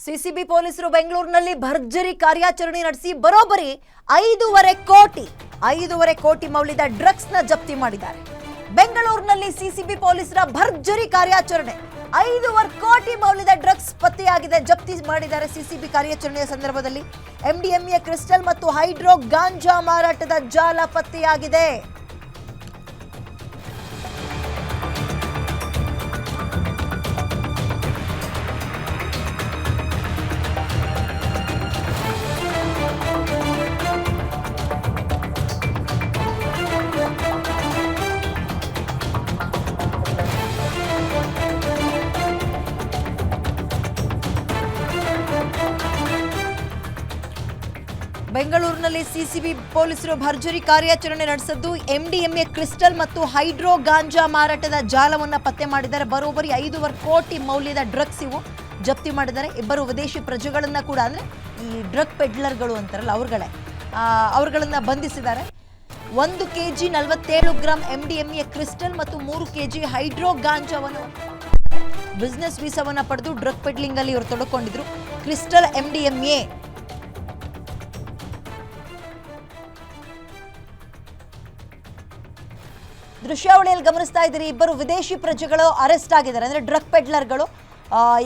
CCB ಪೊಲೀಸರು ಬೆಂಗಳೂರಿನಲ್ಲಿ ಭರ್ಜರಿ ಕಾರ್ಯಾಚರಣೆ ನಡೆಸಿ ಬರೋಬ್ಬರಿ 5.5 ಕೋಟಿ ಮೌಲ್ಯದ ಡ್ರಗ್ಸ್ ನ ಜಪ್ತಿ ಮಾಡಿದ್ದಾರೆ. ಬೆಂಗಳೂರಿನಲ್ಲಿ ಸಿಸಿಬಿ ಪೊಲೀಸರ ಭರ್ಜರಿ ಕಾರ್ಯಾಚರಣೆ 5.5 ಕೋಟಿ ಮೌಲ್ಯದ ಡ್ರಗ್ಸ್ ಪತ್ತೆಯಾಗಿದೆ, ಜಪ್ತಿ ಮಾಡಿದ್ದಾರೆ. ಸಿಸಿಬಿ ಕಾರ್ಯಾಚರಣೆಯ ಸಂದರ್ಭದಲ್ಲಿ ಎಂಡಿಎಂಎ ಕ್ರಿಸ್ಟಲ್ ಮತ್ತು ಹೈಡ್ರೋ ಗಾಂಜಾ ಮಾರಾಟದ ಜಾಲ ಪತ್ತೆಯಾಗಿದೆ. ಬೆಂಗಳೂರಿನಲ್ಲಿ ಸಿಸಿಬಿ ಪೊಲೀಸರು ಭರ್ಜರಿ ಕಾರ್ಯಾಚರಣೆ ನಡೆಸಿದ್ದು ಎಂಡಿಎಂಎ ಕ್ರಿಸ್ಟಲ್ ಮತ್ತು ಹೈಡ್ರೋ ಗಾಂಜಾ ಮಾರಾಟದ ಜಾಲವನ್ನು ಪತ್ತೆ ಮಾಡಿದ್ದಾರೆ. ಬರೋಬ್ಬರಿ 5.5 ಕೋಟಿ ಮೌಲ್ಯದ ಡ್ರಗ್ಸ್ ಇವು ಜಪ್ತಿ ಮಾಡಿದ್ದಾರೆ. ಇಬ್ಬರು ವಿದೇಶಿ ಪ್ರಜೆಗಳನ್ನ ಕೂಡ, ಅಂದ್ರೆ ಈ ಡ್ರಗ್ ಪೆಡ್ಲರ್ಗಳು ಅಂತಾರಲ್ಲ ಅವ್ರುಗಳನ್ನ ಬಂಧಿಸಿದ್ದಾರೆ. 1 ಕೆಜಿ 47 ಗ್ರಾಂ ಎಂಡಿಎಂಎ ಕ್ರಿಸ್ಟಲ್ ಮತ್ತು 3 ಕೆಜಿ ಹೈಡ್ರೋ ಗಾಂಜಾವನ್ನು ಬಿಸ್ನೆಸ್ ವೀಸಾವನ್ನ ಪಡೆದು ಡ್ರಗ್ ಪೆಡ್ಲಿಂಗ್ ಅಲ್ಲಿ ಇವರು ತೊಡಕೊಂಡಿದ್ರು. ಕ್ರಿಸ್ಟಲ್ ಎಂಡಿಎಂಎ ದೃಶ್ಯಾವಳಿಯಲ್ಲಿ ಗಮನಿಸ್ತಾ ಇದ್ದೀರಿ. ಇಬ್ಬರು ವಿದೇಶಿ ಪ್ರಜೆಗಳು ಅರೆಸ್ಟ್ ಆಗಿದ್ದಾರೆ, ಅಂದ್ರೆ ಡ್ರಗ್ ಪೆಡ್ಲರ್ಗಳು.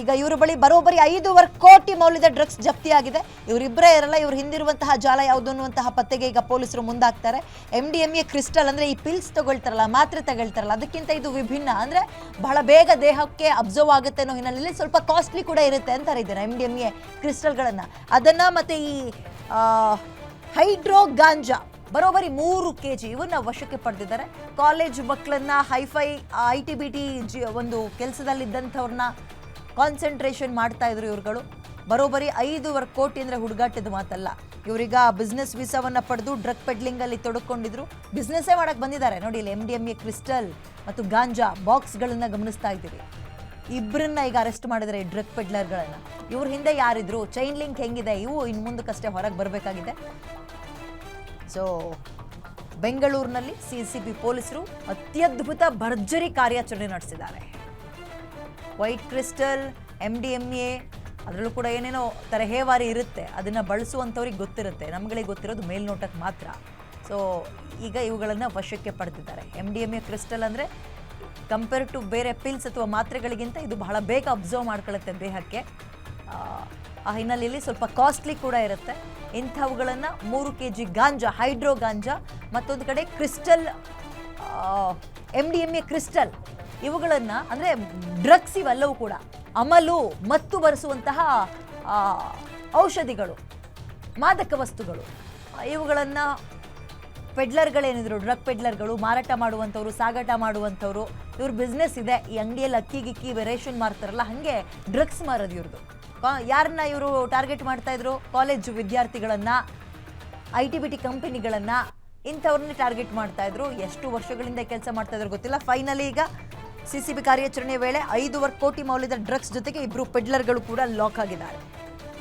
ಈಗ ಇವರ ಬಳಿ ಬರೋಬ್ಬರಿ 5.5 ಕೋಟಿ ಮೌಲ್ಯದ ಡ್ರಗ್ಸ್ ಜಪ್ತಿಯಾಗಿದೆ. ಇವರಿಬ್ಬರೇ ಇರಲ್ಲ, ಇವ್ರು ಹಿಂದಿರುವಂತಹ ಜಾಲ ಯಾವುದು ಅನ್ನುವಂತಹ ಪತ್ತೆಗೆ ಈಗ ಪೊಲೀಸರು ಮುಂದಾಗ್ತಾರೆ. ಎಂಡಿಎಂಎ ಕ್ರಿಸ್ಟಲ್ ಅಂದ್ರೆ ಈ ಪಿಲ್ಸ್ ತಗೊಳ್ತಾರಲ್ಲ, ಮಾತ್ರೆ ತಗೊಳ್ತಾರಲ್ಲ, ಅದಕ್ಕಿಂತ ಇದು ವಿಭಿನ್ನ, ಅಂದ್ರೆ ಬಹಳ ಬೇಗ ದೇಹಕ್ಕೆ ಅಬ್ಸರ್ವ್ ಆಗುತ್ತೆ ಅನ್ನೋ ಹಿನ್ನೆಲೆಯಲ್ಲಿ ಸ್ವಲ್ಪ ಕಾಸ್ಟ್ಲಿ ಕೂಡ ಇರುತ್ತೆ ಅಂತ ಇದ್ದಾರೆ ಎಂಡಿಎಂಎ ಕ್ರಿಸ್ಟಲ್ಗಳನ್ನ. ಅದನ್ನ ಮತ್ತೆ ಈ ಹೈಡ್ರೋ ಗಾಂಜಾ ಬರೋಬ್ಬರಿ 3 ಕೆಜಿ ಇವನ್ನ ವಶಕ್ಕೆ ಪಡೆದಿದ್ದಾರೆ. ಕಾಲೇಜ್ ಮಕ್ಕಳನ್ನ ಹೈಫೈ ITBT ಒಂದು ಕೆಲಸದಲ್ಲಿದ್ದಂಥವ್ರನ್ನ ಕಾನ್ಸಂಟ್ರೇಷನ್ ಮಾಡ್ತಾ ಇದ್ರು ಇವ್ರುಗಳು. ಬರೋಬ್ಬರಿ 5.5 ಕೋಟಿ ಅಂದ್ರೆ ಹುಡುಗಾಟದ ಮಾತಲ್ಲ. ಇವರೀಗ ಬಿಸ್ನೆಸ್ ವೀಸಾವನ್ನ ಪಡೆದು ಡ್ರಗ್ ಪೆಡ್ಲಿಂಗ್ ಅಲ್ಲಿ ತೊಡಕೊಂಡಿದ್ರು, ಬಿಸ್ನೆಸ್ಸೇ ಮಾಡಕ್ ಬಂದಿದ್ದಾರೆ. ನೋಡಿ ಇಲ್ಲಿ ಎಂಡಿಎಂಎ ಕ್ರಿಸ್ಟಲ್ ಮತ್ತು ಗಾಂಜಾ ಬಾಕ್ಸ್ಗಳನ್ನ ಗಮನಿಸ್ತಾ ಇದ್ದೀವಿ. ಇಬ್ಬರನ್ನ ಈಗ ಅರೆಸ್ಟ್ ಮಾಡಿದರೆ ಈ ಡ್ರಗ್ ಪೆಡ್ಲರ್ಗಳನ್ನ. ಇವ್ರ ಹಿಂದೆ ಯಾರಿದ್ರು, ಚೈನ್ ಲಿಂಕ್ ಹೆಂಗಿದೆ, ಇವು ಇನ್ನು ಮುಂದಕ್ಕಷ್ಟೇ ಹೊರಗೆ ಬರಬೇಕಾಗಿದೆ. ಸೊ ಬೆಂಗಳೂರಿನಲ್ಲಿ ಸಿಸಿಬಿ ಪೊಲೀಸರು ಅತ್ಯದ್ಭುತ ಭರ್ಜರಿ ಕಾರ್ಯಾಚರಣೆ ನಡೆಸಿದ್ದಾರೆ. ವೈಟ್ ಕ್ರಿಸ್ಟಲ್, ಎಂಡಿಎಂಎ, ಅದರಲ್ಲೂ ಕೂಡ ಏನೇನೋ ತರಹೇವಾರಿ ಇರುತ್ತೆ, ಅದನ್ನು ಬಳಸುವಂಥವ್ರಿಗೆ ಗೊತ್ತಿರುತ್ತೆ, ನಮ್ಗಳಿಗೆ ಗೊತ್ತಿರೋದು ಮೇಲ್ನೋಟಕ್ಕೆ ಮಾತ್ರ. ಸೊ ಈಗ ಇವುಗಳನ್ನು ವಶಕ್ಕೆ ಪಡೆದಿದ್ದಾರೆ. ಎಂಡಿಎಂಎ ಕ್ರಿಸ್ಟಲ್ ಅಂದರೆ ಕಂಪೇರ್ ಟು ಬೇರೆ ಪಿಲ್ಸ್ ಅಥವಾ ಮಾತ್ರೆಗಳಿಗಿಂತ ಇದು ಬಹಳ ಬೇಗ ಅಬ್ಸರ್ವ್ ಮಾಡ್ಕೊಳ್ಳುತ್ತೆ ದೇಹಕ್ಕೆ. ಆ ಹಿನ್ನೆಲೆಯಲ್ಲಿ ಸ್ವಲ್ಪ ಕಾಸ್ಟ್ಲಿ ಕೂಡ ಇರುತ್ತೆ. ಇಂಥವುಗಳನ್ನು 3 ಕೆಜಿ ಗಾಂಜಾ, ಹೈಡ್ರೋ ಗಾಂಜಾ, ಮತ್ತೊಂದು ಕಡೆ ಕ್ರಿಸ್ಟಲ್, ಎಂಡಿಎಂಎ ಕ್ರಿಸ್ಟಲ್, ಇವುಗಳನ್ನು ಅಂದರೆ ಡ್ರಗ್ಸ್ ಇವೆಲ್ಲವೂ ಕೂಡ ಅಮಲು ಮತ್ತು ಬರೆಸುವಂತಹ ಔಷಧಿಗಳು, ಮಾದಕ ವಸ್ತುಗಳು. ಇವುಗಳನ್ನು ಪೆಡ್ಲರ್ಗಳೇನಿದ್ರು, ಡ್ರಗ್ ಪೆಡ್ಲರ್ಗಳು, ಮಾರಾಟ ಮಾಡುವಂಥವ್ರು, ಸಾಗಾಟ ಮಾಡುವಂಥವ್ರು, ಇವ್ರ ಬಿಸ್ನೆಸ್ ಇದೆ. ಈ ಅಂಗಡಿಯಲ್ಲಿ ಅಕ್ಕಿ ಗಿಕ್ಕಿ ರೇಷನ್ ಮಾರ್ತಾರಲ್ಲ, ಹಾಗೆ ಡ್ರಗ್ಸ್ ಮಾರೋದು ಇವ್ರದ್ದು. ಯಾರನ್ನ ಇವರು ಟಾರ್ಗೆಟ್ ಮಾಡ್ತಾ ಇದ್ರು? ಕಾಲೇಜು ವಿದ್ಯಾರ್ಥಿಗಳನ್ನ, ITBT ಕಂಪನಿಗಳನ್ನ, ಇಂಥವ್ರನ್ನೇ ಟಾರ್ಗೆಟ್ ಮಾಡ್ತಾ ಇದ್ರು. ಎಷ್ಟು ವರ್ಷಗಳಿಂದ ಕೆಲಸ ಮಾಡ್ತಾ ಇದ್ರು ಗೊತ್ತಿಲ್ಲ. ಫೈನಲಿ ಈಗ ಸಿಸಿಬಿ ಕಾರ್ಯಾಚರಣೆಯ ವೇಳೆ 5.5 ಕೋಟಿ ಮೌಲ್ಯದ ಡ್ರಗ್ಸ್ ಜೊತೆಗೆ ಇಬ್ಬರು ಪೆಡ್ಲರ್ಗಳು ಕೂಡ ಲಾಕ್ ಆಗಿದ್ದಾರೆ.